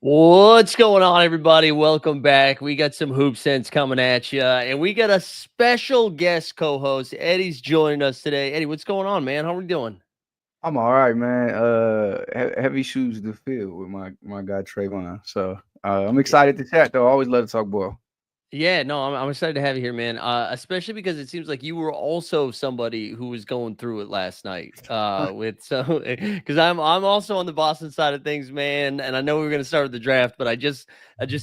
What's going on, everybody? Welcome back. We got some Hoop Sense coming at you, and we got a special guest co-host. Eddie's joining us today. Eddie, what's going on, man? How are we doing? I'm all right, man. Heavy shoes to fill with my guy Trayvon. So I'm excited to chat though. I always love to talk ball. Yeah, no, I'm excited to have you here, man. Especially because it seems like you were also somebody who was going through it last night. With so because I'm also on the Boston side of things, man. And I know we were gonna start with the draft, but I just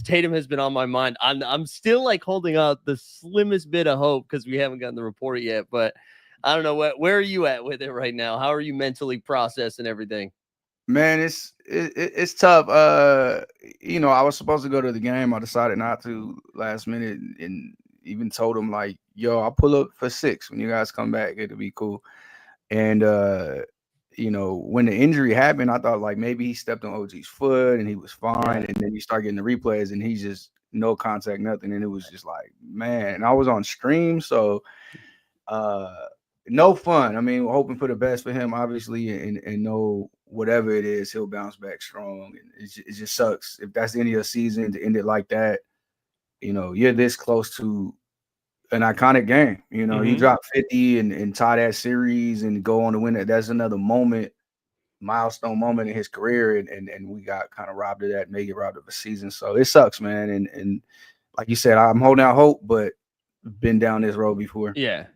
Tatum has been on my mind. I'm still like holding out the slimmest bit of hope because we haven't gotten the report yet. But I don't know where are you at with it right now? How are you mentally processing everything? Man, it's tough. I was supposed to go to the game. I decided not to last minute, and even told him like, "Yo, I'll pull up for 6 when you guys come back. It'll be cool." And when the injury happened, I thought like maybe he stepped on OG's foot and he was fine. Yeah. And then you start getting the replays, and he's just no contact, nothing. And it was just like, man. And I was on stream, so Uh, no fun. I mean, we're hoping for the best for him, obviously, and know whatever it is, he'll bounce back strong. And it just sucks if that's the end of your season to end it like that. You're this close to an iconic game. You Mm-hmm. drop 50 and tie that series and go on to win it. That's another moment, milestone moment in his career, and we got kind of robbed of that, maybe robbed of a season. So it sucks, man. And like you said, I'm holding out hope, but been down this road before. Yeah.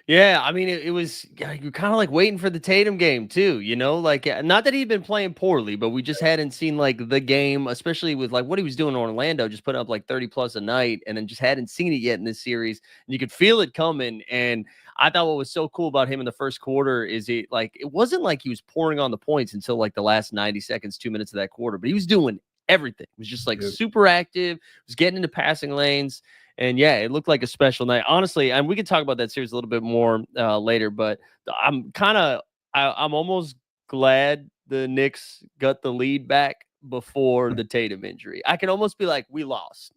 Yeah, I mean, it was you're kind of like waiting for the Tatum game too, like not that he'd been playing poorly, but we just hadn't seen like the game, especially with like what he was doing in Orlando, just putting up like 30 plus a night, and then just hadn't seen it yet in this series. And you could feel it coming. And I thought what was so cool about him in the first quarter is it wasn't like he was pouring on the points until like the last 90 seconds, 2 minutes of that quarter, but he was doing everything. It was just like super active, was getting into passing lanes. And yeah, it looked like a special night, honestly. And we could talk about that series a little bit more later. But I'm kind of, I'm almost glad the Knicks got the lead back before the Tatum injury. I can almost be like, we lost,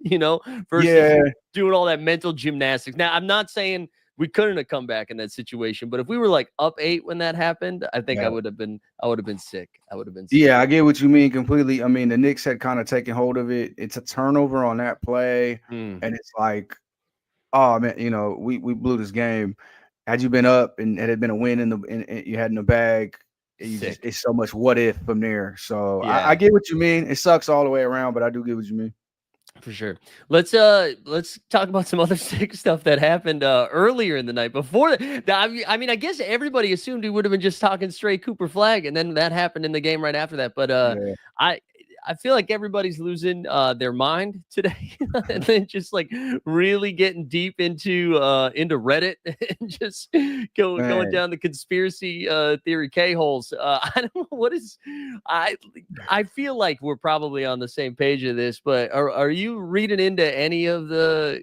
versus Yeah, doing all that mental gymnastics. Now, I'm not saying we couldn't have come back in that situation, but if we were like up 8 when that happened, I think yeah. I would have been sick. I would have been sick. Yeah, I get what you mean completely. I mean, the Knicks had kind of taken hold of it. It's a turnover on that play, Mm, and it's like, oh man, we blew this game. Had you been up and had it been a win in you had in the bag, you just sick. it's so much what if from there. So I Yeah. get what you mean. It sucks all the way around, but I do get what you mean. For sure. Let's talk about some other sick stuff that happened earlier in the night before that. I mean, I guess everybody assumed he would have been just talking straight Cooper Flag, and then that happened in the game right after that. But Yeah, I I feel like everybody's losing their mind today, and then just like really getting deep into Reddit and just going man. down the conspiracy theory K holes. I don't know what is I I feel like we're probably on the same page of this, but are you reading into any of the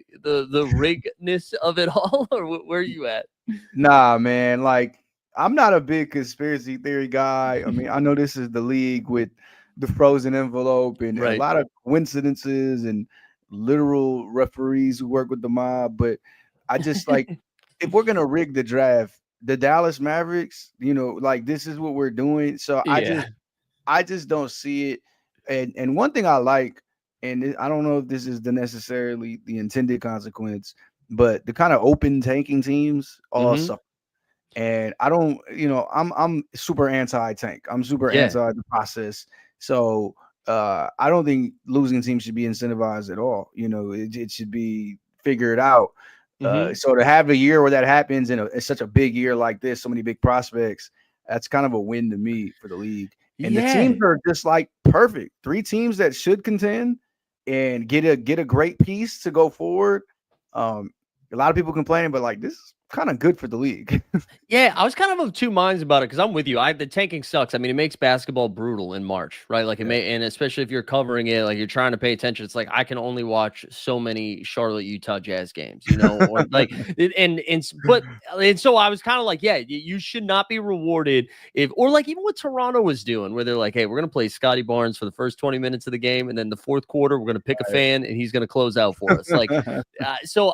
rigness of it all, or where are you at? Nah, man. Like, I'm not a big conspiracy theory guy. I mean, I know this is the league with the frozen envelope and a Right. lot of coincidences and literal referees who work with the mob. But I just like, if we're gonna rig the draft, the Dallas Mavericks, like this is what we're doing. So Yeah. I just don't see it. And one thing I like, I don't know if this is the necessarily the intended consequence, but the kind of open tanking teams all Hmm. suffer. And I don't, I'm super anti-tank. I'm super Yeah. anti the process. So I don't think losing teams should be incentivized at all. It should be figured out. Hmm. So to have a year where that happens it's such a big year like this, so many big prospects, that's kind of a win to me for the league. And the teams Yeah. are just like perfect. 3 teams that should contend and get a great piece to go forward. Um, a lot of people complaining, but like this is kind of good for the league. Yeah, I was kind of two minds about it because I'm with you. The tanking sucks. I mean, it makes basketball brutal in March, right? Like it Yeah. may, and especially if you're covering it, like you're trying to pay attention. It's like I can only watch so many Charlotte Utah Jazz games, or like, and so I was kind of like, yeah, you should not be rewarded if, or like even what Toronto was doing, where they're like, hey, we're gonna play Scotty Barnes for the first 20 minutes of the game, and then the fourth quarter we're gonna pick a fan and he's gonna close out for us. Like, so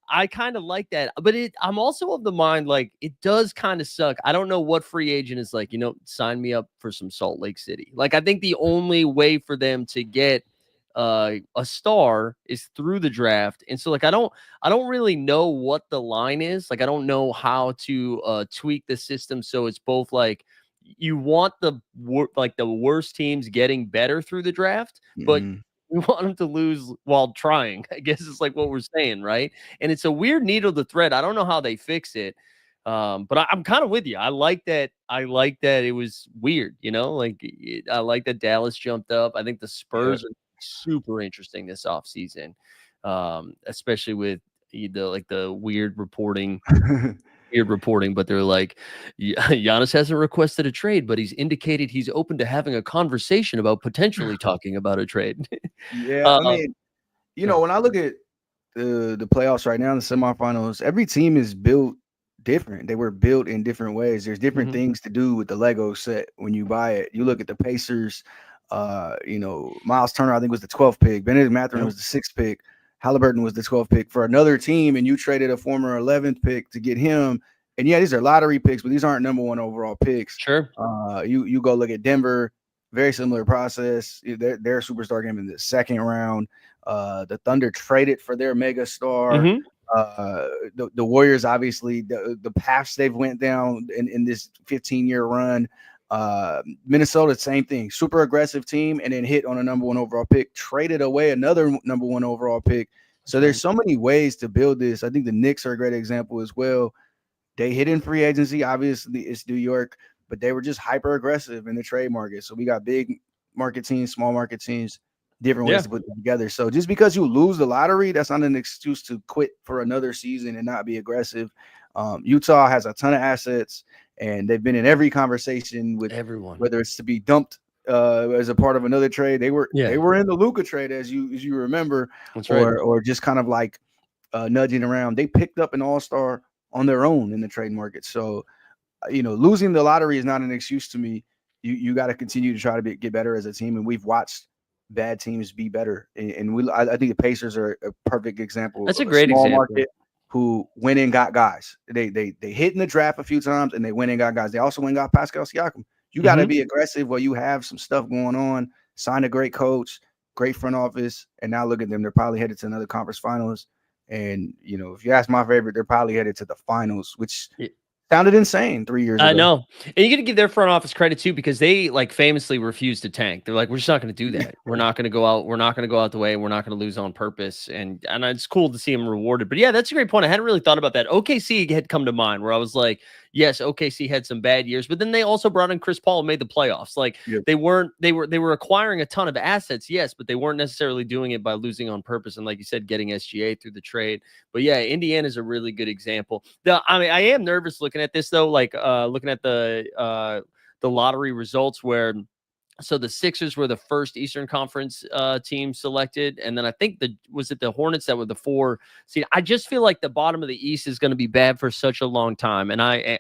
I kind of like that, but I'm also of the mind like it does kind of suck. I don't know what free agent is like, sign me up for some Salt Lake City. Like I think the only way for them to get a star is through the draft. And so like I don't really know what the line is. Like I don't know how to tweak the system so it's both like you want the worst teams getting better through the draft, but Mhm. we want them to lose while trying. I guess it's like what we're saying, right? And it's a weird needle to thread. I don't know how they fix it. But I'm kind of with you. I like that. I like that it was weird, like I like that Dallas jumped up. I think the Yeah. Spurs are super interesting this offseason, especially with the weird reporting, but they're like, Giannis hasn't requested a trade, but he's indicated he's open to having a conversation about potentially talking about a trade. Yeah, I uh, mean, when I look at the playoffs right now, the semifinals, every team is built different. They were built in different ways. There's different mhm. things to do with the Lego set when you buy it. You look at the Pacers, Miles Turner, I think was the 12th pick. Benedict Mathurin Yep. was the 6th pick. Halliburton was the 12th pick for another team, and you traded a former 11th pick to get him. And yeah, these are lottery picks, but these aren't number one overall picks. Sure. You go look at Denver, very similar process. Their superstar came in the second round. The Thunder traded for their mega star. Hmm. The Warriors, obviously, the paths they've went down in this 15-year run. Minnesota, same thing. Super aggressive team, and then hit on a number one overall pick. Traded away another number one overall pick. That's So there's right. so many ways to build this. I think the Knicks are a great example as well. They hit in free agency. Obviously, it's New York, but they were just hyper aggressive in the trade market. So we got big market teams, small market teams, different ways Yeah. to put them together. So just because you lose the lottery, that's not an excuse to quit for another season and not be aggressive. Utah has a ton of assets, and they've been in every conversation with Everyone. whether it's to be dumped as a part of another trade. They were Yeah. in the Luka trade, as you remember, That's right. or just kind of like nudging around. They picked up an all-star on their own in the trade market. So, losing the lottery is not an excuse to me. You got to continue to try to get better as a team, and we've watched bad teams be better. And I think the Pacers are a perfect example That's a of a great small example. market who went and got guys. They hit in the draft a few times, and they went and got guys. They also went and got Pascal Siakam. You got to Hmm. be aggressive while you have some stuff going on. Sign a great coach, great front office, and now look at them. They're probably headed to another conference finals. And if you ask my favorite, they're probably headed to the finals, which sounded insane 3 years I ago. know. And you got to give their front office credit too, because they like famously refused to tank. They're like, we're just not going to do that. We're not going to go out. We're not going to go out the way. We're not going to lose on purpose. And it's cool to see them rewarded. But yeah, that's a great point. I hadn't really thought about that. OKC had come to mind where I was like, yes, OKC had some bad years, but then they also brought in Chris Paul and made the playoffs. Like Yep. they were acquiring a ton of assets, yes, but they weren't necessarily doing it by losing on purpose. And like you said, getting SGA through the trade. But yeah, Indiana is a really good example. I mean, I am nervous looking at this though, like looking at the lottery results where so the Sixers were the first Eastern Conference team selected, and then I think the Hornets that were the 4 seed. I just feel like the bottom of the East is going to be bad for such a long time, and I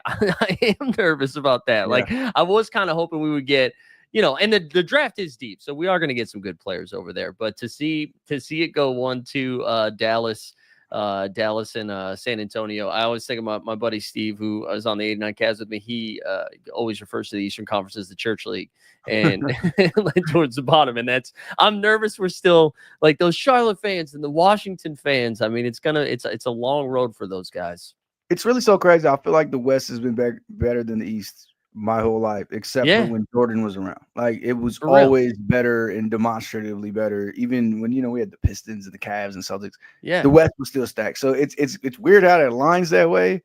am nervous about that. Yeah. Like I was kind of hoping we would get. And the draft is deep, so we are going to get some good players over there. But to see it go 1-2 Dallas and San Antonio. I always think about my buddy Steve, who was on the 89 Cavs with me. He always refers to the Eastern Conference as the Church League and towards the bottom. And I'm nervous. We're still like those Charlotte fans and the Washington fans. I mean, it's a long road for those guys. It's really so crazy. I feel like the West has been better than the East my whole life, except for Yeah, when Jordan was around. Like it was for real. always better and demonstratively better. Even when we had the Pistons and the Cavs and Celtics, Yeah. the West was still stacked. So it's weird how it aligns that way.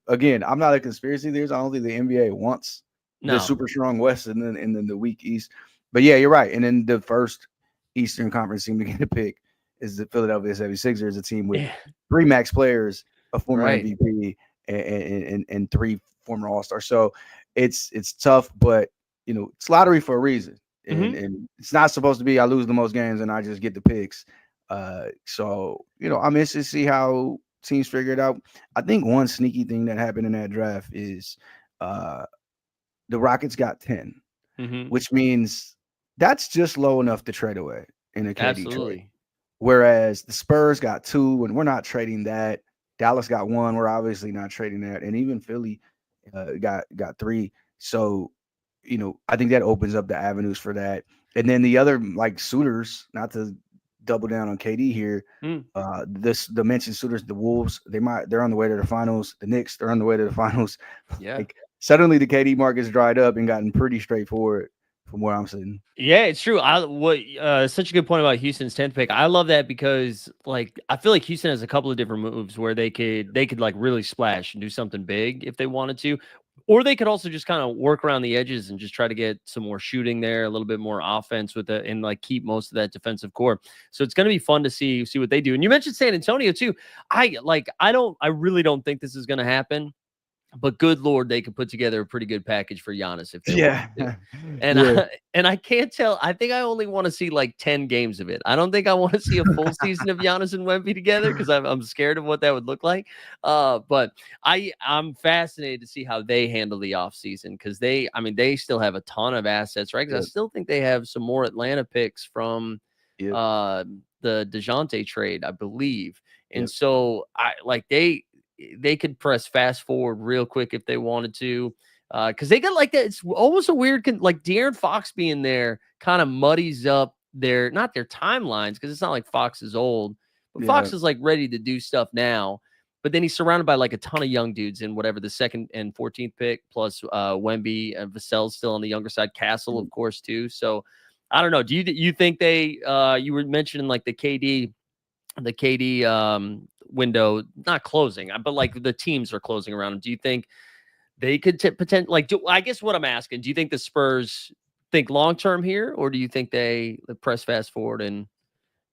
Again, I'm not a conspiracy theorist. I don't think the NBA wants the No. super strong West and then the weak East. But yeah, you're right. And then the first Eastern Conference team to get a pick is the Philadelphia 76ers, a team with Yeah. 3 max players, a former Right. MVP, and 3 former All-Stars. So it's tough, but it's lottery for a reason. Hmm. And it's not supposed to be I lose the most games and I just get the picks. So I'm interested to see how teams figure it out. I think one sneaky thing that happened in that draft is uh the Rockets got 10, Hmm. which means that's just low enough to trade away in a KD trade. Absolutely. Whereas the Spurs got 2, and we're not trading that. Dallas got 1. We're obviously not trading that, and even Philly got 3. So, I think that opens up the avenues for that. And then the other like suitors, not to double down on KD here. Mm, The mentioned suitors, the Wolves, they're on the way to the finals. The Knicks, they're on the way to the finals. yeah. Like suddenly the KD market's dried up and gotten pretty straightforward from where I'm sitting. Yeah, it's true. Such a good point about Houston's 10th pick. I love that because like I feel like Houston has a couple of different moves where they could like really splash and do something big if they wanted to. Or they could also just kind of work around the edges and just try to get some more shooting there, a little bit more offense with it, and like keep most of that defensive core. So it's going to be fun to see what they do. And you mentioned San Antonio too. I really don't think this is going to happen. But good Lord, they could put together a pretty good package for Giannis if they wanted Yeah. to. And Yeah. I can't tell. I think I only want to see like 10 games of it. I don't think I want to see a full season of Giannis and Wemby together because I'm scared of what that would look like. But I'm fascinated to see how they handle the offseason because they still have a ton of assets, right? Because I Yep. still think they have some more Atlanta picks from Yep. the DeJounte trade, I believe. And Yep. so they could press fast forward real quick if they wanted to. Because they got like that. It's almost a weird, like De'Aaron Fox being there kind of muddies up not their timelines, because it's not like Fox is old, but Yeah. Fox is like ready to do stuff now. But then he's surrounded by like a ton of young dudes in whatever the 2nd and 14th pick, plus Wemby and Vassell's still on the younger side, Castle, of course, too. So I don't know. Do you think you were mentioning like the KD window not closing, but like the teams are closing around him. Do you think they could pretend I guess what I'm asking, do you think the Spurs think long term here, or do you think they press fast forward and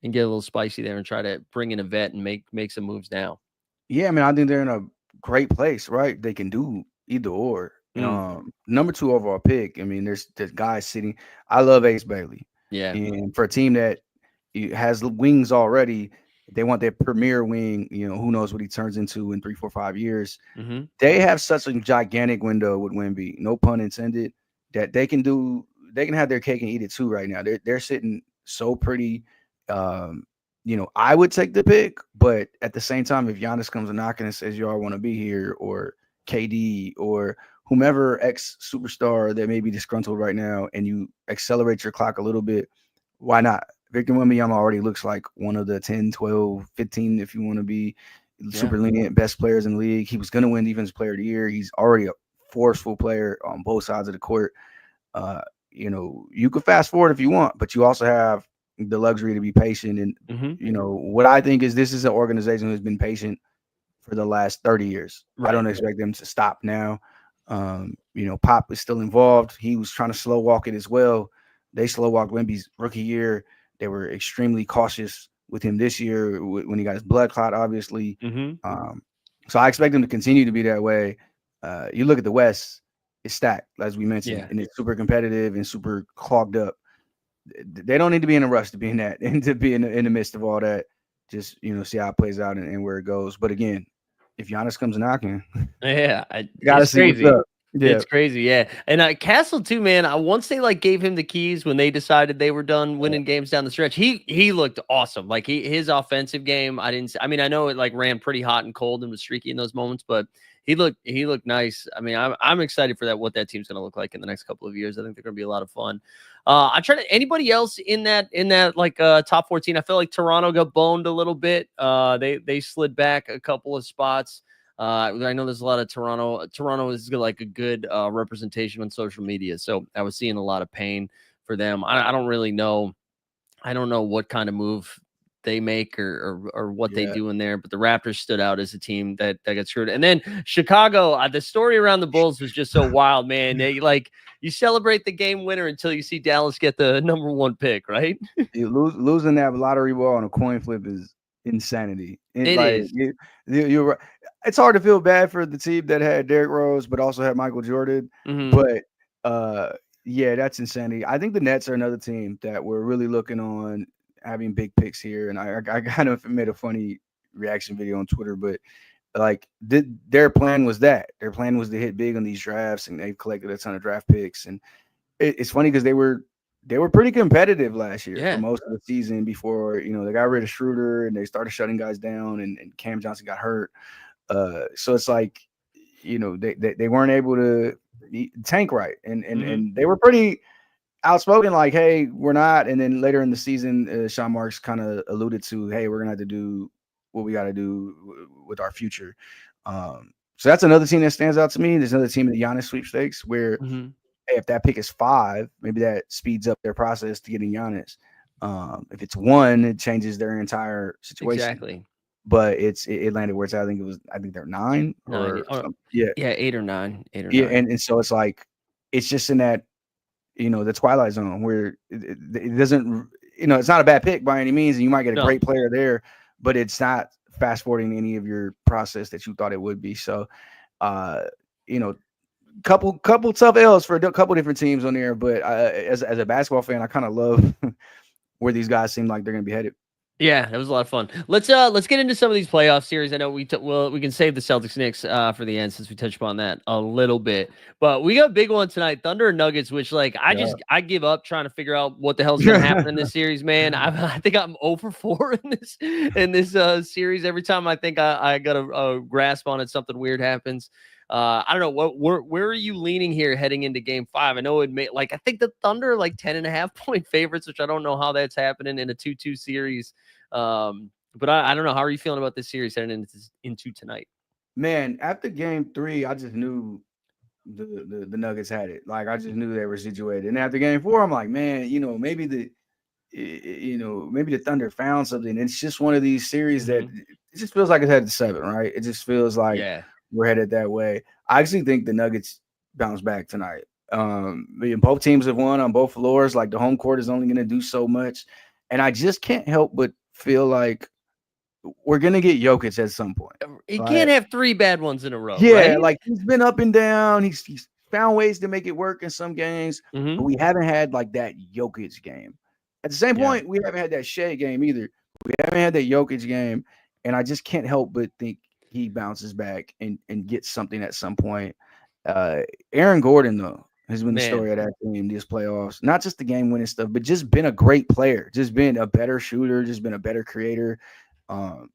get a little spicy there and try to bring in a vet and make some moves now? Yeah, I mean, I think they're in a great place, right? They can do either or. Mm, Number 2 overall pick. I mean, there's guys sitting. I love Ace Bailey, yeah. and for a team that has the wings already, if they want their premier wing. Who knows what he turns into in 3, 4, 5 years. Mm-hmm. They have such a gigantic window with Wemby, no pun intended, that they can do. They can have their cake and eat it too. Right now, they're sitting so pretty. Um, I would take the pick, but at the same time, if Giannis comes knocking and says y'all want to be here, or KD, or whomever ex superstar that may be disgruntled right now, and you accelerate your clock a little bit, why not? Victor Wembanyama already looks like one of the 10, 12, 15, if you want to be Yeah. super lenient, best players in the league. He was going to win Defensive Player of the Year. He's already a forceful player on both sides of the court. Uh, you could fast forward if you want, but you also have the luxury to be patient. And, Mm-hmm. what I think is this is an organization who's been patient for the last 30 years. I Right. don't expect them to stop now. Pop is still involved. He was trying to slow walk it as well. They slow walked Wemby's rookie year. They were extremely cautious with him this year when he got his blood clot, obviously. Mm-hmm. So I expect him to continue to be that way. You look at the West, it's stacked, as we mentioned, Yeah. and it's super competitive and super clogged up. They don't need to be in a rush to be in that and to be in the midst of all that. Just see how it plays out and where it goes. But again, if Giannis comes knocking, Yeah. you got to It's see what's crazy. up. Yeah, It's crazy, yeah. And Castle too, man. Once they like gave him the keys when they decided they were done winning games down the stretch, he looked awesome. Like his offensive game, I mean, I know it like ran pretty hot and cold and was streaky in those moments, but he looked nice. I mean, I'm excited for what that team's gonna look like in the next couple of years. I think they're gonna be a lot of fun. I try to anybody else in that like top 14. I feel like Toronto got boned a little bit. They slid back a couple of spots. I know there's a lot of Toronto. Toronto is like a good representation on social media, so I was seeing a lot of pain for them. I don't really know. I don't know what kind of move they make or what they yeah, do in there, but the Raptors stood out as a team that got screwed. And then Chicago, the story around the Bulls was just so wild, man. They like you celebrate the game winner until you see Dallas get the number 1 pick, right? losing that lottery ball on a coin flip is insanity. And It like is. you're right. It's hard to feel bad for the team that had Derrick Rose, but also had Michael Jordan. Hmm. But yeah, that's insanity. I think the Nets are another team that we're really looking on having big picks here. And I kind of made a funny reaction video on Twitter, but like their plan was that their plan was to hit big on these drafts, and they've collected a ton of draft picks. And it's funny because they were they were pretty competitive last year for Yeah, most of the season before, they got rid of Schroeder and they started shutting guys down and Cam Johnson got hurt. So it's like, they weren't able to tank right. And they were pretty outspoken, like, hey, we're not. And then later in the season, Sean Marks kind of alluded to, hey, we're going to have to do what we got to do with our future. So that's another team that stands out to me. There's another team in the Giannis sweepstakes where, hey, if that pick is 5, maybe that speeds up their process to getting Giannis. If it's 1, it changes their entire situation. exactly. But it landed where it's at. I think they're 9 9, or something. Yeah. yeah, 8 or 9, 8 or Yeah. 9. And so it's like, it's just in that, the twilight zone where it doesn't, it's not a bad pick by any means. And you might get a great player there, but it's not fast forwarding any of your process that you thought it would be. So, couple tough L's for a couple different teams on there, but as a basketball fan, I kind of love where these guys seem like they're going to be headed. Yeah, that was a lot of fun. Let's get into some of these playoff series. I know we can save the Celtics Knicks for the end since we touched upon that a little bit. But we got a big one tonight, Thunder and Nuggets, which I give up trying to figure out what the hell's going to happen in this series, man. I think I'm 0 for 4 in this series. Every time I think I got a grasp on it, something weird happens. I don't know where are you leaning here heading into game 5? I know I think the Thunder are like 10.5 point favorites, which I don't know how that's happening in a 2-2 series. But I don't know. How are you feeling about this series heading into tonight? Man, after game 3, I just knew the Nuggets had it. Like, I just knew they were situated. And after game 4, I'm like, man, maybe the Thunder found something. It's just one of these series that it just feels like it's headed to 7, right? It just feels like we're headed that way. I actually think the Nuggets bounce back tonight. Both teams have won on both floors. Like, the home court is only going to do so much. And I just can't help but feel like we're going to get Jokic at some point. He can't have 3 bad ones in a row. Yeah, right? like, he's been up and down. He's found ways to make it work in some games, but we haven't had like that Jokic game. At the same point, we haven't had that Shea game either. We haven't had that Jokic game, and I just can't help but think he bounces back and gets something at some point. Aaron Gordon, though, has been the story of that team these playoffs. Not just the game-winning stuff, but just been a great player, just been a better shooter, just been a better creator.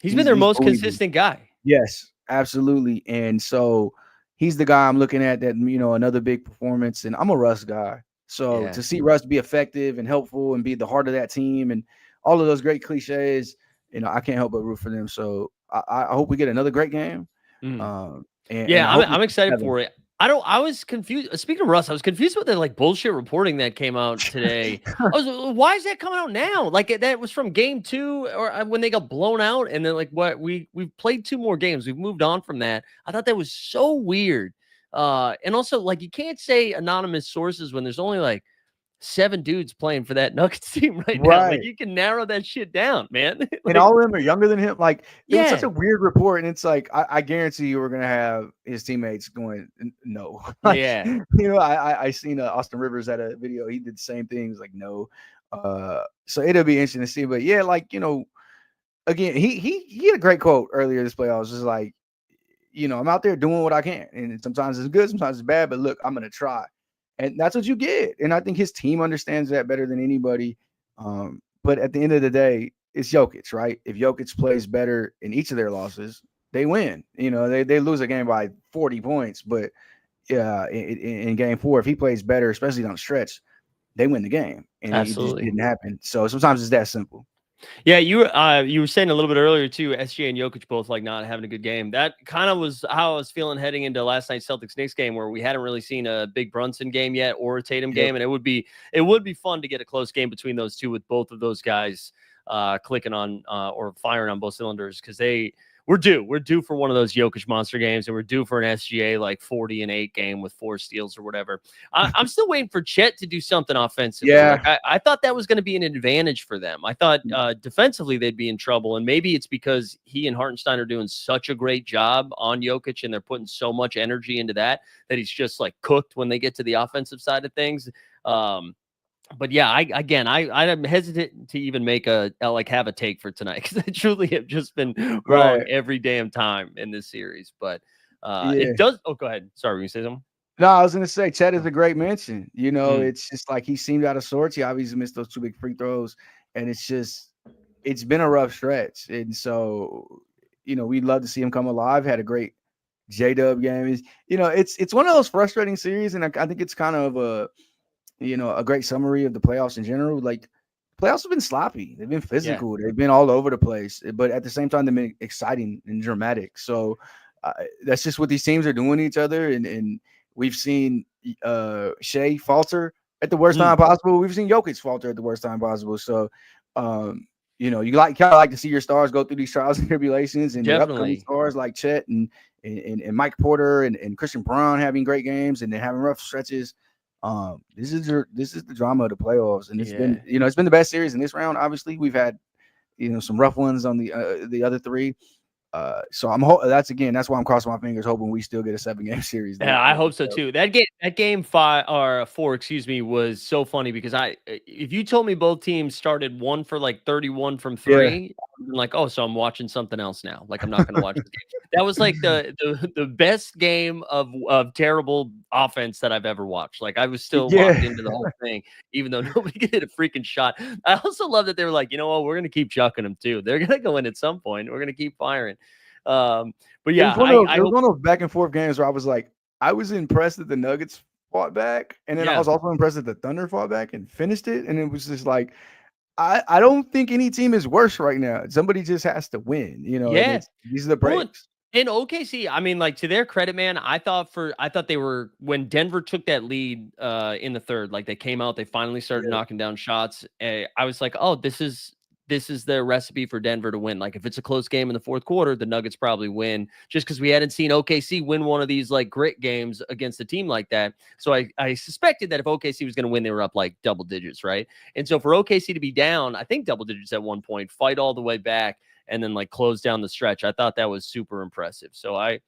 He's been their most consistent guy. Yes, absolutely. And so he's the guy I'm looking at that, another big performance. And I'm a Russ guy. So to see Russ be effective and helpful and be the heart of that team and all of those great cliches, I can't help but root for them. So I hope we get another great game. I'm excited for it. I was confused. Speaking of Russ, I was confused with the bullshit reporting that came out today. Why is that coming out now? Like, that was from game 2 or when they got blown out. And then we've played 2 more games. We've moved on from that. I thought that was so weird. And also, you can't say anonymous sources when there's only 7 dudes playing for that Nuggets team right now. You can narrow that shit down, man. And all of them are younger than him. It was such a weird report. And it's I guarantee you we're going to have his teammates going, no. I seen Austin Rivers at a video. He did the same thing. He was like, no. So it'll be interesting to see. But yeah, again, he had a great quote earlier this playoffs. Just I'm out there doing what I can. And sometimes it's good, sometimes it's bad. But look, I'm going to try. And that's what you get. And I think his team understands that better than anybody. But at the end of the day, it's Jokic, right? If Jokic plays better in each of their losses, they win. They lose a game by 40 points. But in game 4, if he plays better, especially down the stretch, they win the game. And it just didn't happen. So sometimes it's that simple. Yeah, you were saying a little bit earlier too, SGA and Jokic both not having a good game. That kind of was how I was feeling heading into last night's Celtics Knicks game, where we hadn't really seen a big Brunson game yet or a Tatum game, and it would be fun to get a close game between those two with both of those guys clicking on or firing on both cylinders, because we're due for one of those Jokic monster games, and we're due for an SGA 40-8 game with 4 steals or whatever. I'm still waiting for Chet to do something offensively. Yeah, I thought that was going to be an advantage for them. I thought defensively they'd be in trouble, and maybe it's because he and Hartenstein are doing such a great job on Jokic, and they're putting so much energy into that he's just cooked when they get to the offensive side of things. But yeah, I'm hesitant to even make have a take for tonight, because I truly have just been wrong every damn time in this series. But it does. Oh, go ahead. Sorry, were you say something? No, I was gonna say Chet is a great mention. Mm, It's just like he seemed out of sorts. He obviously missed those two big free throws, and it's been a rough stretch. And so, we'd love to see him come alive. Had a great J-Dub game. It's one of those frustrating series, and I think it's kind of a great summary of the playoffs in general. Like, playoffs have been sloppy. They've been yeah, physical. They've been all over the place, but at the same time, they've been exciting and dramatic. So that's just what these teams are doing to each other. And we've seen Shea falter at the worst mm, time possible. We've seen Jokic falter at the worst time possible. So, you kind of like to see your stars go through these trials and tribulations, and your upcoming definitely. stars like Chet and Mike Porter and Christian Braun having great games and then having rough stretches. This is the drama of the playoffs, and Yeah. it's been the best series in this round. Obviously, we've had some rough ones on the other three. So that's why I'm crossing my fingers, hoping we still get a 7-game series. Yeah, I hope so too. That game 5 or 4, excuse me, was so funny because if you told me both teams started 1 for like 31 from Yeah, 3, I'm like, oh, so I'm watching something else now. Like I'm not going to watch the game. That was like the best game of terrible offense that I've ever watched. Like I was still locked yeah. into the whole thing, even though nobody could hit a freaking shot. I also love that they were like, you know what, we're going to keep chucking them too. They're going to go in at some point. We're going to keep firing. But It yeah, was one of those, I it was hope. one of those back and forth games where I was impressed that the Nuggets fought back, and then I Yeah. was also impressed that the Thunder fought back and finished it, and it was just like I don't think any team is worse right now. Somebody just has to win, and Yeah. these are the Well, breaks. in OKC, I mean, like to their credit, man, I thought they were when Denver took that lead in the third, like they came out, they finally started Yeah, knocking down shots. I was like, oh, this is their recipe for Denver to win. Like if it's a close game in the fourth quarter, the Nuggets probably win just because we hadn't seen OKC win one of these like grit games against a team like that. So I suspected that if OKC was going to win, they were up like double digits, right? And so for OKC to be down, I think double digits at one point, fight all the way back and then like close down the stretch. I thought that was super impressive. So I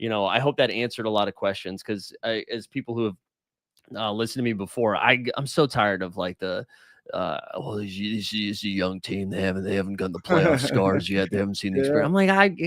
hope that answered a lot of questions because as people who have listened to me before, I'm so tired of like the well, this is a young team. They haven't gotten the playoff scars yet. They haven't seen the yeah. experience.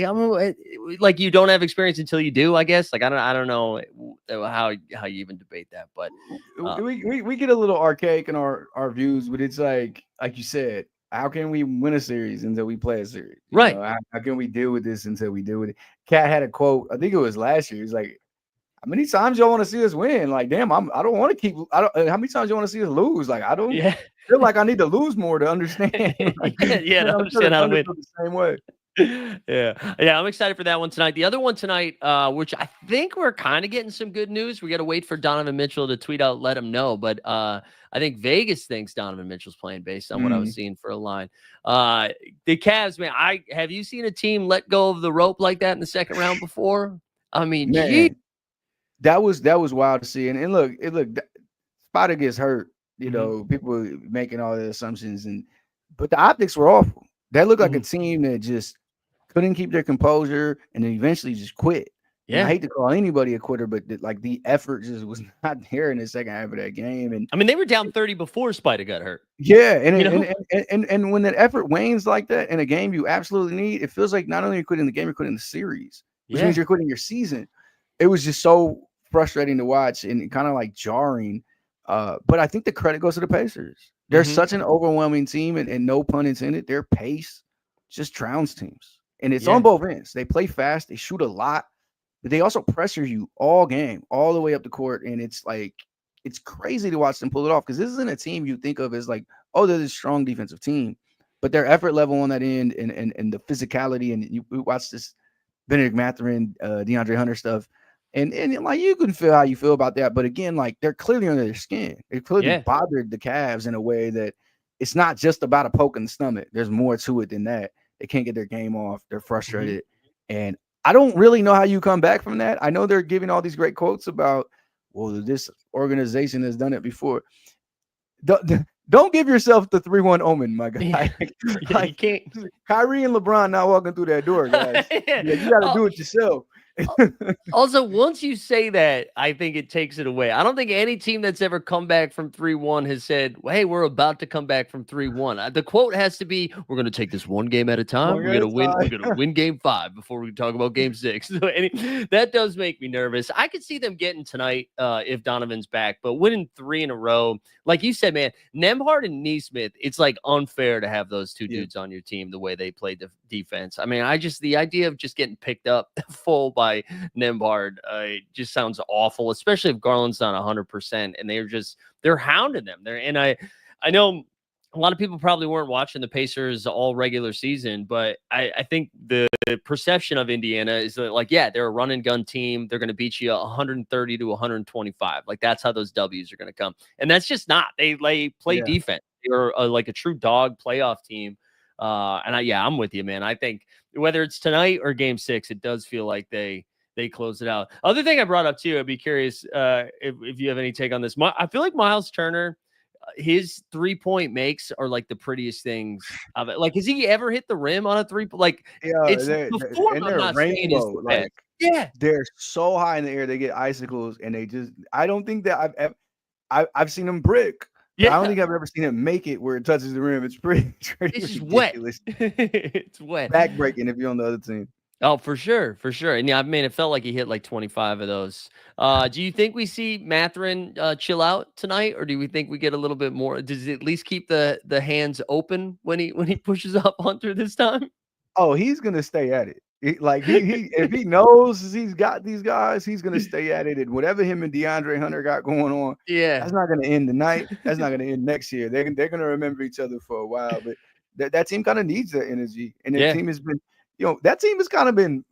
I'm like, like you don't have experience until you do. I guess. Like I don't know how you even debate that, but We get a little archaic in our views, but it's like you said, how can we win a series until we play a series? right. How can we deal with this until we deal with it? Cat had a quote, I think it was last year. He's like, how many times y'all want to see us win? Like, damn, I don't want to keep. I don't. How many times you want to see us lose? Like, I don't Yeah. feel like I need to lose more to understand. Like, Yeah. To I'm sure the understand how to Thunder win. feel the same way. Yeah, I'm excited for that one tonight. The other one tonight, which I think we're kind of getting some good news. We got to wait for Donovan Mitchell to tweet out, let him know. But I think Vegas thinks Donovan Mitchell's playing based on what I was Mm, seeing for a line. The Cavs, man, have you seen a team let go of the rope like that in the second round before? I mean, gee, man, that was wild to see. And look, Spider gets hurt. hmm People making all the assumptions, but the optics were awful. That looked like a hmm team that just couldn't keep their composure and then eventually just quit. And I yeah. hate to call anybody a quitter, but the effort just was not there in the second half of that game. And I mean, they were down 30 before Spider got hurt. yeah, and You and know? and and, and when that effort wanes like that in a game you absolutely need, it feels like not only are you quitting the game, you're quitting the series, which means Yeah. you're quitting your season. It was just so frustrating to watch and kind of like jarring. But I think the credit goes to the Pacers. They're hmm such an overwhelming team, and no pun intended, their pace just drowns teams. And it's on Yeah. both ends. They play fast, they shoot a lot, but they also pressure you all game, all the way up the court. And it's crazy to watch them pull it off because this isn't a team you think of as like, oh, they're this strong defensive team, but their effort level on that end and the physicality. And we watch this Benedict Mathurin, DeAndre Hunter stuff. And like you can feel how you feel about that. But again, like they're clearly under their skin. They clearly Yeah. bothered the Cavs in a way that it's not just about a poke in the stomach. There's more to it than that. They can't get their game off. They're hmm frustrated. And I don't really know how you come back from that. I know they're giving all these great quotes about, well, this organization has done it before. Don't give yourself the 3-1 omen, my Yeah. guy. Yeah. You Like can't. Kyrie and LeBron not walking through that door, guys. Yeah. Yeah, you got to Oh, do it yourself. Also, once you say that, I think it takes it away. I don't think any team that's ever come back from 3-1 has said, "Hey, we're about to come back from 3-1." The quote has to be, "We're going to take this one game at a time. One We're at going a to win. We're going to time. win game 5 before we talk about game 6." So that does make me nervous. I could see them getting tonight if Donovan's back, but winning 3 in a row, like you said, man, Nembhard and Neesmith, it's like unfair to have those two Yeah. dudes on your team the way they play defense. I mean, the idea of just getting picked up full by Nembhard just sounds awful, especially if Garland's not 100%, and they're hounding them there. And I know a lot of people probably weren't watching the Pacers all regular season, but I think the perception of Indiana is that, like, yeah, they're a run and gun team. They're going to beat you 130 to 125. Like, that's how those W's are going to come. And that's just not. They play Yeah. defense. They're like a true dog playoff team. I'm with you, man. I think whether it's tonight or game 6, it does feel like they close it out. Other thing I brought up too, I'd be curious if you have any take on this. I feel like Miles Turner, his 3-point makes are like the prettiest things of it. Like, has he ever hit the rim on a 3? Like, Yeah, it's the form. and I'm they're not saying is rainbow. the best. Like Yeah, they're so high in the air, they get icicles, and they just. I don't think that I've seen them brick, but I don't yeah. think I've ever seen him make it where it touches the rim. It's pretty It's just wet. ridiculous. It's wet. Backbreaking if you're on the other team. Oh, for sure, for sure. And yeah, I mean, it felt like he hit like 25 of those. Do you think we see Mathurin chill out tonight, or do we think we get a little bit more? Does it at least keep the hands open when he pushes up Hunter this time? Oh, he's gonna stay at it. He if he knows he's got these guys, he's gonna stay at it. And whatever him and DeAndre Hunter got going on, Yeah. that's not gonna end tonight. That's not gonna end next year. They're gonna remember each other for a while. But that team kind of needs that energy. And that Yeah. team has been, that team has kind of been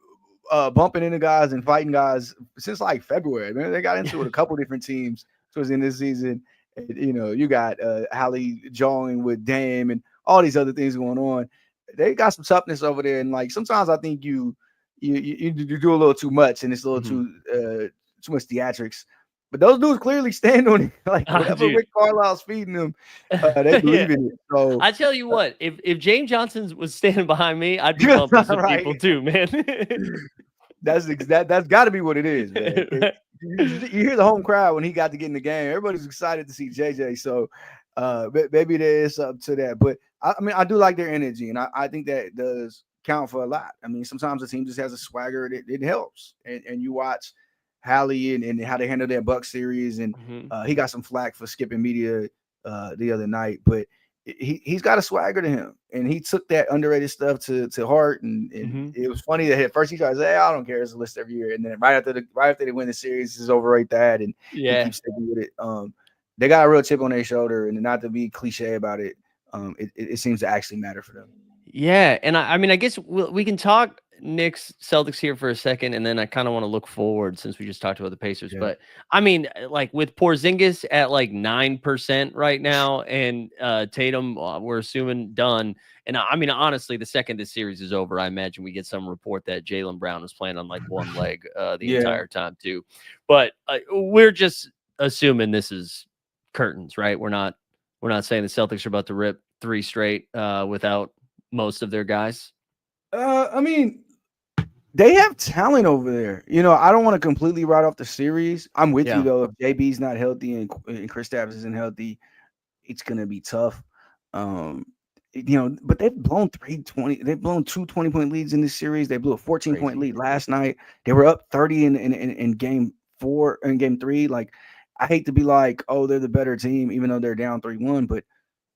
bumping into guys and fighting guys since like February. Man, they got into it with a couple different teams towards the end of the season. And, you got Hallie jawing with Dame and all these other things going on. They got some toughness over there, and like sometimes I think you do a little too much, and it's a little too much theatrics. But those dudes clearly stand on it. Like whatever Rick Carlisle's feeding them, they believe in it. So I tell you what, if James Johnson was standing behind me, I'd be bumping some people too, man. That's got to be what it is, man. You hear the home crowd when he got to get in the game. Everybody's excited to see JJ. So maybe there is something to that. But I mean, I do like their energy, and I think that does count for a lot. I mean, sometimes the team just has a swagger that it helps. And you watch Hallie and how they handle their Buck series, and he got some flack for skipping media the other night, but he's got a swagger to him, and he took that underrated stuff to heart. And it was funny that at first he tried to say, I don't care, it's a list every year, and then right after they win the series, he's overrate that, and he keeps sticking with it. They got a real chip on their shoulder, and not to be cliche about it, it seems to actually matter for them. Yeah, and I mean, I guess we can talk Knicks Celtics here for a second, and then I kind of want to look forward since we just talked about the Pacers. Yeah. But I mean, like with Porzingis at like 9% right now, and Tatum, we're assuming done. And I mean, honestly, the second this series is over, I imagine we get some report that Jaylen Brown was playing on like one leg the entire time too. But we're just assuming this is curtains, right? We're not saying the Celtics are about to rip 3 straight without most of their guys. I mean, they have talent over there. I don't want to completely write off the series. I'm with you though. If JB's not healthy and Kristaps isn't healthy, it's gonna be tough. But they've blown 2 20-point leads in this series. They blew a 14-point lead last night. They were up 30 in game 4 and game 3. Like, I hate to be like, oh, they're the better team, even though they're down 3-1, but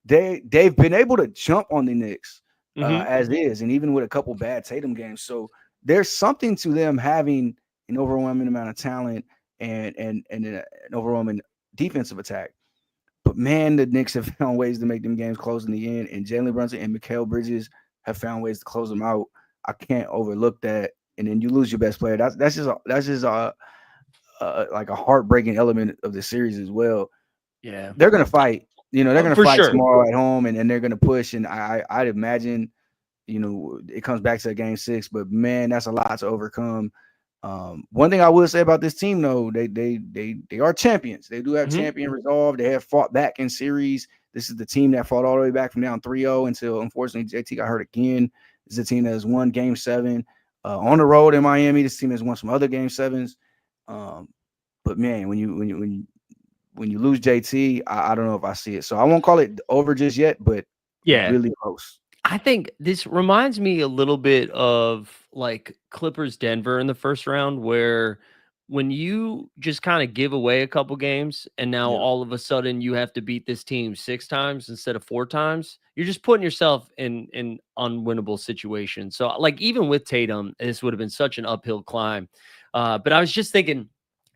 they've been able to jump on the Knicks as is, and even with a couple bad Tatum games. So there's something to them having an overwhelming amount of talent and an overwhelming defensive attack. But man, the Knicks have found ways to make them games close in the end, and Jalen Brunson and Mikal Bridges have found ways to close them out. I can't overlook that. And then you lose your best player. That's just like a heartbreaking element of the series as well. Yeah, they're gonna fight. They're going to fight sure tomorrow at home, and they're going to push. And I'd imagine, it comes back to game 6. But man, that's a lot to overcome. One thing I will say about this team, though, they are champions. They do have champion resolve. They have fought back in series. This is the team that fought all the way back from down 3-0 until, unfortunately, JT got hurt again. This is a team that has won game 7. on the road in Miami. This team has won some other game sevens. But man, when you lose JT, I don't know if I see it. So I won't call it over just yet, but Yeah. really close. I think this reminds me a little bit of like Clippers Denver in the first round, where when you just kind of give away a couple games and now Yeah. all of a sudden you have to beat this team 6 times instead of 4 times, you're just putting yourself in unwinnable situations. So like even with Tatum, this would have been such an uphill climb. But I was just thinking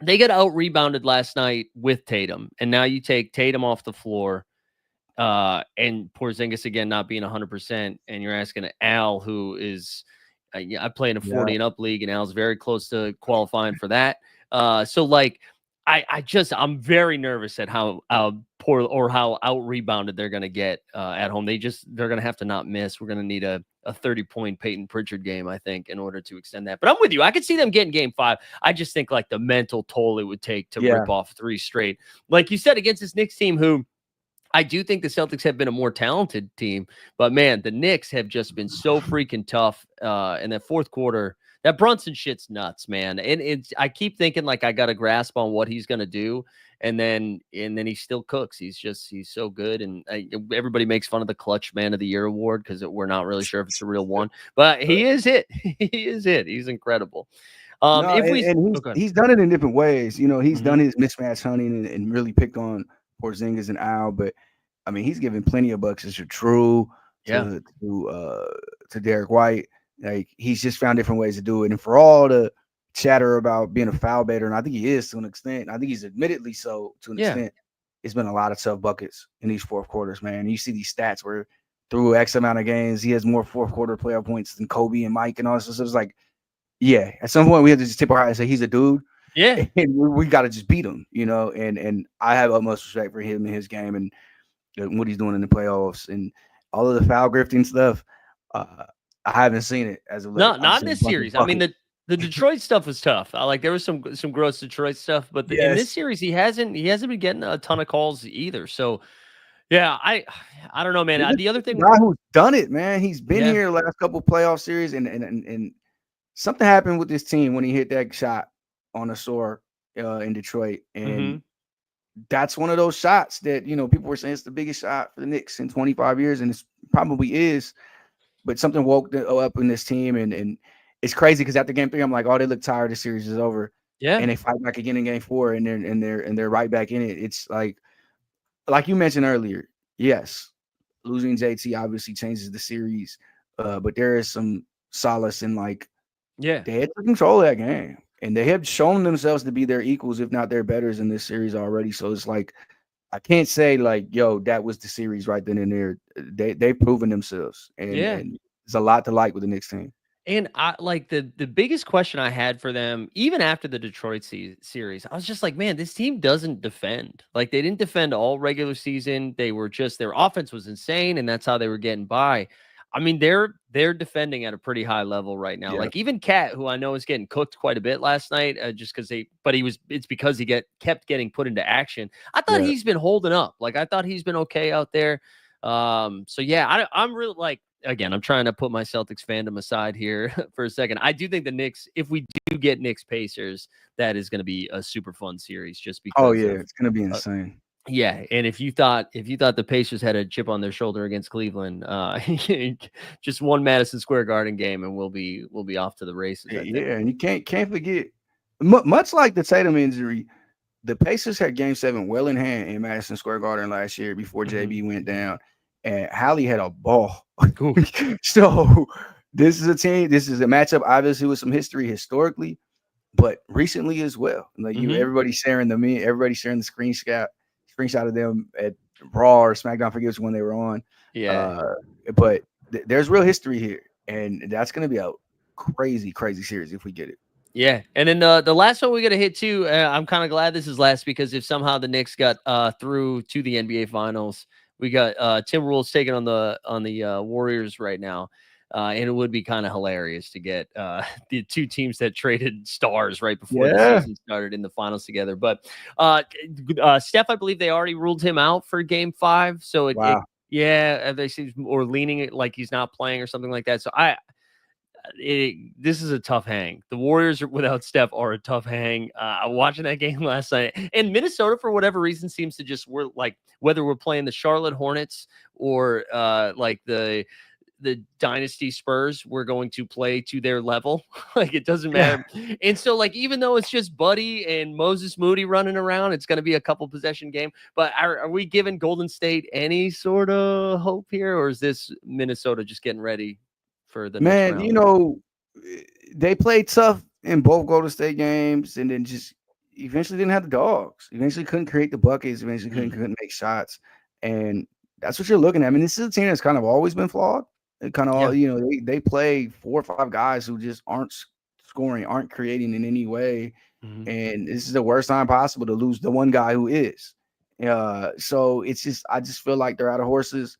they got out rebounded last night with Tatum, and now you take Tatum off the floor and Porzingis again not being 100%, and you're asking Al, who is I play in a Yeah. 40 and up league, and Al's very close to qualifying for that. So like I'm very nervous at how poor or how out rebounded they're gonna get at home. They're gonna have to not miss. We're gonna need a 30-point Peyton Pritchard game, I think, in order to extend that. But I'm with you. I could see them getting game 5. I just think like the mental toll it would take to Yeah. rip off 3 straight, like you said, against this Knicks team who I do think the Celtics have been a more talented team, but man, the Knicks have just been so freaking tough. In that fourth quarter, that Brunson shit's nuts, man. And I keep thinking like I got a grasp on what he's gonna do, and then he still cooks. He's so good, and everybody makes fun of the Clutch Man of the Year award because we're not really sure if it's a real one, but he is it. He is it. He's incredible. No, If we and okay, he's done it in different ways. You know, he's done hmm his mismatch hunting and really picked on Porzingis and Al, but I mean, he's given plenty of bucks to True yeah, to Derek White. Like he's just found different ways to do it. And for all the chatter about being a foul baiter, and I think he is to an extent, I think he's admittedly so to an yeah, extent. It's been a lot of tough buckets in these fourth quarters, man. You see these stats where through X amount of games, he has more fourth quarter playoff points than Kobe and Mike and all this. So it's like, yeah, at some point we have to just tip our hat and say he's a dude, yeah. and we got to just beat him, you know. And I have utmost respect for him and his game and what he's doing in the playoffs and all of the foul grifting stuff. Uh, I haven't seen it as of late. No, I've not in seen this series. I mean, bucket. the Detroit stuff was tough. I like there was some gross Detroit stuff, but in this Yes, series he hasn't been getting a ton of calls either. So yeah, I don't know, man. he's a The other thing, guy who's done it, man. He's been yeah, here the last couple playoff series, and something happened with this team when he hit that shot on the soar in Detroit, and hmm that's one of those shots that people were saying it's the biggest shot for the Knicks in 25 years, and it probably is. But something woke up in this team, and it's crazy because after game 3, I'm like, oh, they look tired. The series is over, yeah, and they fight back again in game 4, and they're right back in it. It's like you mentioned earlier. Yes, losing JT obviously changes the series, but there is some solace in like yeah. they had to control that game, and they have shown themselves to be their equals, if not their betters in this series already. So it's like I can't say like, yo, that was the series right then and there. They've proven themselves, and Yeah. there's a lot to like with the Knicks team. And I like the biggest question I had for them, even after the Detroit series, I was just like, man, this team doesn't defend. Like they didn't defend all regular season. They were just their offense was insane, and that's how they were getting by. I mean, they're defending at a pretty high level right now. Yeah, Like even Cat, who I know is getting cooked quite a bit last night, just because it's because he kept getting put into action. I thought yeah. he's been holding up. Like I thought he's been okay out there. So yeah, I'm really like again, I'm trying to put my Celtics fandom aside here for a second. I do think the Knicks, if we do get Knicks Pacers, that is going to be a super fun series just Oh because yeah, of it's gonna be uh, insane. yeah. And if you thought the Pacers had a chip on their shoulder against Cleveland, just one Madison Square Garden game and we'll be off to the races, I think. Yeah, and you can't forget, much like the Tatum injury, the Pacers had Game 7 well in hand in Madison Square Garden last year before Mhm. JB went down, and Hallie had a ball. Cool. So this is a team. This is a matchup, obviously with some history historically, but recently as well. Like Mhm. everybody sharing everybody sharing the screenshot of them at Raw or SmackDown. I forget which one they were on. Yeah. Uh, but there's real history here, and that's going to be a crazy, crazy series if we get it. Yeah, and then the last one we got to hit too. I'm kind of glad this is last because if somehow the Knicks got through to the NBA Finals, we got Timberwolves taking on the Warriors right now, and it would be kind of hilarious to get the two teams that traded stars right before the Yeah. season started in the finals together. But Steph, I believe they already ruled him out for Game 5, so it Wow. yeah, they seem or leaning it like he's not playing or something like that. So this is a tough hang. The Warriors without Steph are a tough hang. Watching that game last night, and Minnesota for whatever reason seems to just we're like whether we're playing the Charlotte Hornets or like the dynasty Spurs, we're going to play to their level. Like it doesn't Yeah. matter. And so like even though it's just Buddy and Moses Moody running around, it's going to be a couple possession game. But are we giving Golden State any sort of hope here, or is this Minnesota just getting ready for the next Man, round? they played tough in both Golden State games, and then just eventually didn't have the dogs. Eventually couldn't create the buckets. Eventually couldn't make shots, and that's what you're looking at. I mean, this is a team that's kind of always been flawed. It kind of Yeah. all they play 4 or 5 guys who just aren't scoring, aren't creating in any way, Mhm. and this is the worst time possible to lose the one guy who is. So it's just I just feel like they're out of horses.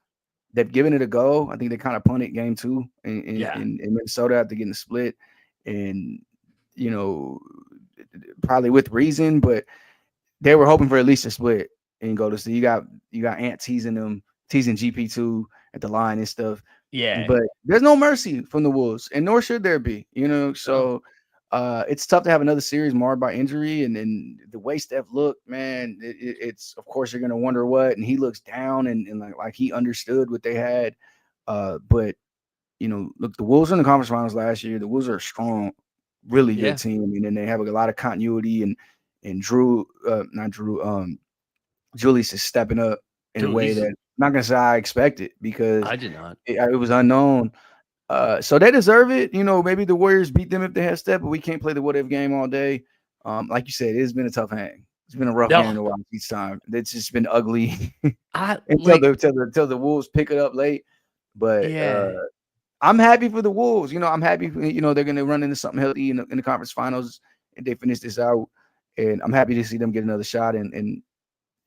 They've given it a go. I think they kind of punted game 2 Yeah. in Minnesota after getting the split, and you know, probably with reason, but they were hoping for at least a split and go to see. You got Ant teasing them, teasing GP2 at the line and stuff. Yeah. But there's no mercy from the Wolves, and nor should there be. No. So it's tough to have another series marred by injury, and the way Steph looked, man, it's of course you're gonna wonder what, and he looks down and like he understood what they had. But look, the Wolves in the conference finals last year. The Wolves are a strong, really Yeah. good team, and then they have a lot of continuity and Drew, not Drew, Julius is stepping up in a Dude, way that I'm not gonna say I expected because I did not. it was unknown. So they deserve it. Maybe the Warriors beat them if they had step, but we can't play the what if game all day. Like you said, it's been a tough hang. It's been a rough No, game to watch each time. It's just been ugly I until like, the Wolves pick it up late. But yeah. I'm happy for the Wolves. I'm happy. They're going to run into something healthy in the conference finals, and they finish this out. And I'm happy to see them get another shot. And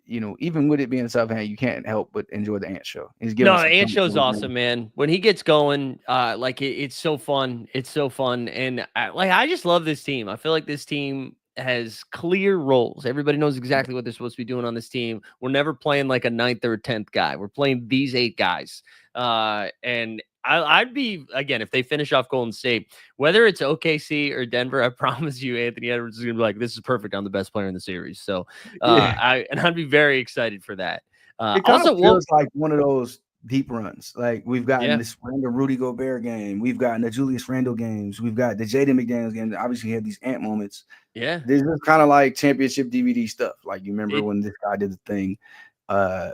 even with it being a tough hand, you can't help but enjoy the Ant show. He's giving No, us the some Ant fun. show's awesome, man. When he gets going, like it's so fun. It's so fun, and I just love this team. I feel like this team has clear roles. Everybody knows exactly what they're supposed to be doing on this team. We're never playing like a ninth or a 10th guy. We're playing these 8 guys. And I'd be again if they finish off Golden State, whether it's OKC or Denver. I promise you, Anthony Edwards is gonna be like, "This is perfect. I'm the best player in the series." So, Yeah. I'd be very excited for that. It kind of Also, well, feels like one of those deep runs. Like we've gotten yeah. this random Rudy Gobert game, we've gotten the Julius Randle games, we've got the Jaden McDaniels games. Obviously, have these Ant moments. Yeah, This is kind of like championship DVD stuff. Like you remember it when this guy did the thing. Uh,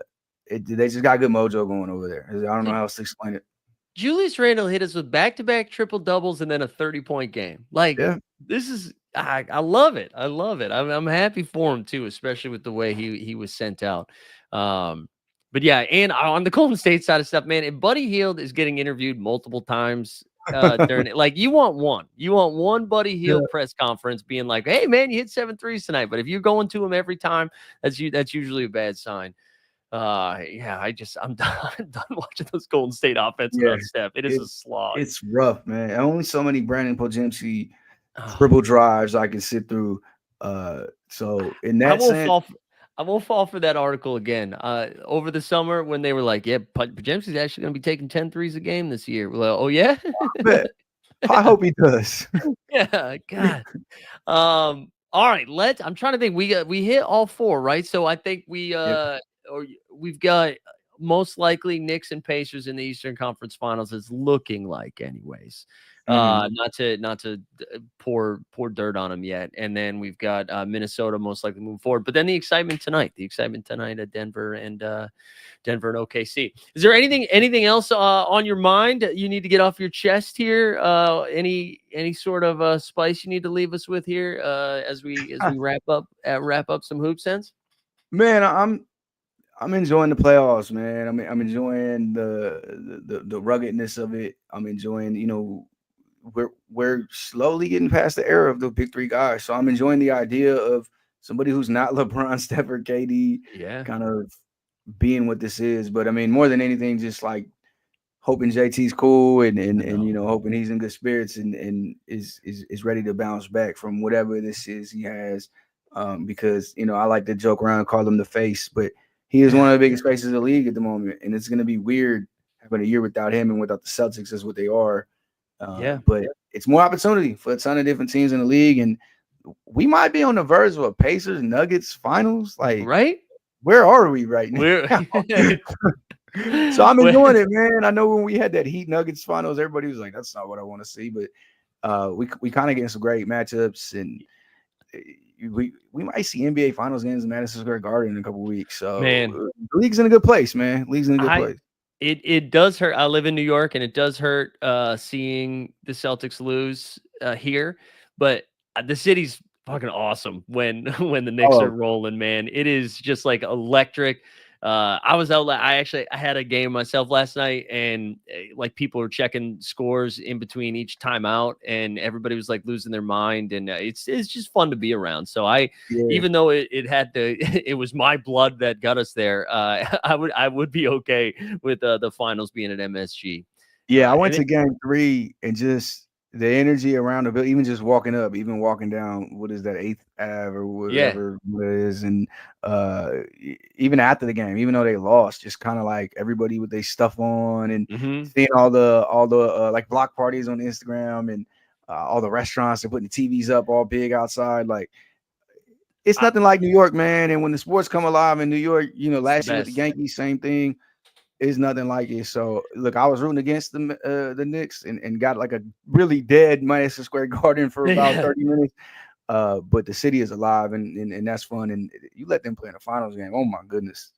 they just got good mojo going over there. I don't know dude, how else to explain it. Julius Randle hit us with back-to-back triple doubles and then a 30-point game. Like Yeah. this is I love it. I love it. I'm happy for him too, especially with the way he was sent out. But yeah, and on the Golden State side of stuff, man, if Buddy Hield is getting interviewed multiple times during it, like you want one Buddy Yeah. Hield press conference being like, "Hey man, you hit 7 threes tonight." But if you're going to him every time, that's usually a bad sign. Yeah, I'm done, I'm done watching those Golden State offense Yeah. without Steph. It is It, a slog. it's rough, man. Only so many Brandon Pojemski Oh, dribble drives I can sit through. So in I that won't sense, fall. I won't fall for that article again. Over the summer when they were like, "Yeah, Pajemski's actually going to be taking 10 threes a game this year." Well, oh yeah, I bet. I hope he does. yeah. God. All right. I'm trying to think. We hit all 4, right? So I think Yep. we've got most likely Knicks and Pacers in the Eastern Conference Finals. It's looking like, anyways. Mhm. Not to pour dirt on them yet. And then we've got Minnesota most likely moving forward. But then the excitement tonight at Denver and OKC. Is there anything else on your mind you need to get off your chest here? Any sort of spice you need to leave us with here as we wrap up some hoop sense? Man, I'm enjoying the playoffs, man. I'm enjoying the ruggedness of it. I'm enjoying, we're slowly getting past the era of the big 3 guys. So I'm enjoying the idea of somebody who's not LeBron, Steph, or KD Yeah, kind of being what this is. But I mean, more than anything, just like hoping JT's cool I and know. hoping he's in good spirits and is ready to bounce back from whatever this is he has. Because I like to joke around and call him the face, but he is one of the biggest faces of the league at the moment, and it's going to be weird having a year without him and without the Celtics as what they are. But it's more opportunity for a ton of different teams in the league, and we might be on the verge of a Pacers Nuggets finals. Like, right? where are we right now? We're So I'm enjoying it, man. I know when we had that Heat Nuggets finals, everybody was like, "That's not what I want to see," but we kind of getting some great matchups, and we might see NBA Finals games in Madison Square Garden in a couple weeks. So man, the league's in a good place, man. League's in a good place. It does hurt. I live in New York, and it does hurt seeing the Celtics lose here. But the city's fucking awesome when when the Knicks are rolling, man. It is just like electric. I was out. I had a game myself last night, and like people were checking scores in between each timeout, and everybody was like losing their mind, and it's just fun to be around. So even though it had to, it was my blood that got us there. I would be okay with the finals being at MSG. Yeah, I went to game 3 and just the energy around the building, even just walking up, even walking down, what is that, 8th Ave or whatever it is. And even after the game, even though they lost, just kind of like everybody with their stuff on and seeing all the like block parties on Instagram and all the restaurants, they're putting the TVs up all big outside. Like, it's nothing like New York, man. And when the sports come alive in New York, last year with the Yankees, same thing. Is nothing like it. So look, I was rooting against the Knicks and got like a really dead Madison Square Garden for about 30 minutes. But the city is alive and that's fun. And you let them play in a finals game. Oh my goodness.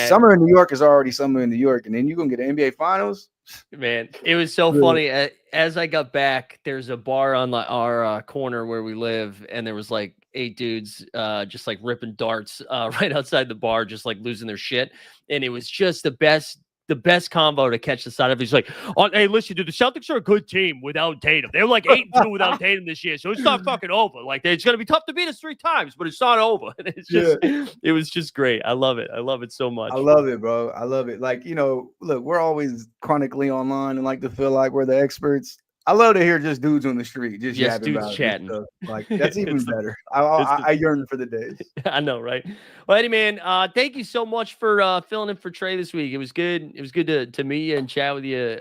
Summer in New York is already summer in New York. And then you're gonna get an NBA finals. Man, it was so funny. As I got back, there's a bar on our corner where we live, and there was like 8 dudes just like ripping darts right outside the bar, just like losing their shit. And it was just the best combo to catch the side of it. He's like, "Oh, hey, listen, dude, the Celtics are a good team without Tatum. They're like 8-2 without Tatum this year, so it's not fucking over. Like, it's gonna be tough to beat us 3 times, but it's not over." And it's just, it was just great. I love it. I love it so much. I love it, bro. I love it. Like, look, we're always chronically online and like to feel like we're the experts. I love to hear just dudes on the street, just yapping about chatting. Like, that's even better. I yearn for the days. I know, right? Well, Eddie, man, thank you so much for filling in for Trey this week. It was good. It was good to meet you and chat with you.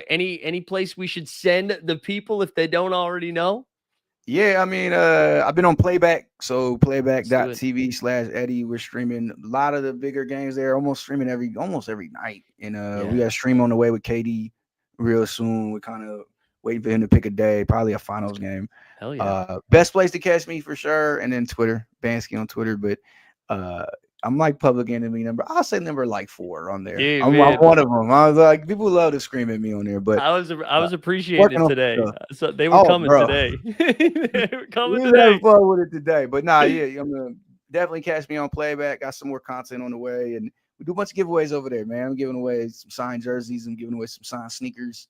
Any place we should send the people if they don't already know? Yeah, I mean, I've been on Playback, so playback.tv/Eddie. We're streaming a lot of the bigger games there, almost streaming almost every night. And we got a stream on the way with KD real soon. We're kind of waiting for him to pick a day, probably a finals game. Hell yeah. Best place to catch me for sure. And then Twitter, Bansky on Twitter. But I'm like public enemy number. I'll say number like 4 on there. Yeah, I'm one of them. I was like, people love to scream at me on there. But I was appreciating today. So they were coming today. They were coming today. Having fun with it today. But I'm gonna definitely catch me on Playback. Got some more content on the way, and we do a bunch of giveaways over there, man. I'm giving away some signed jerseys. I'm giving away some signed sneakers.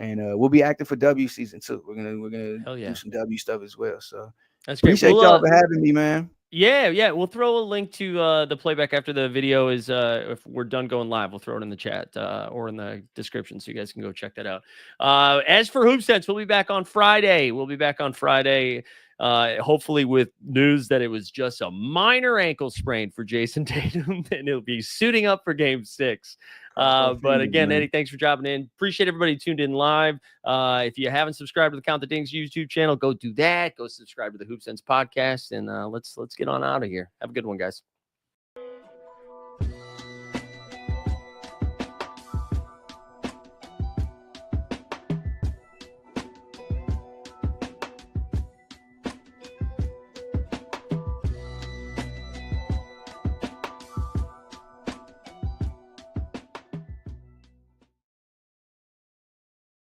And we'll be active for W season too. We're gonna do some W stuff as well. So that's great. Appreciate y'all for having me, man. Yeah. We'll throw a link to the Playback after the video is if we're done going live. We'll throw it in the chat or in the description so you guys can go check that out. As for Hoop Sense, we'll be back on Friday. Hopefully with news that it was just a minor ankle sprain for Jason Tatum, and he'll be suiting up for Game 6. But again, Eddie, thanks for dropping in. Appreciate everybody tuned in live. If you haven't subscribed to the Count the Dings YouTube channel, go do that. Go subscribe to the Hoop Sense podcast, and let's get on out of here. Have a good one, guys.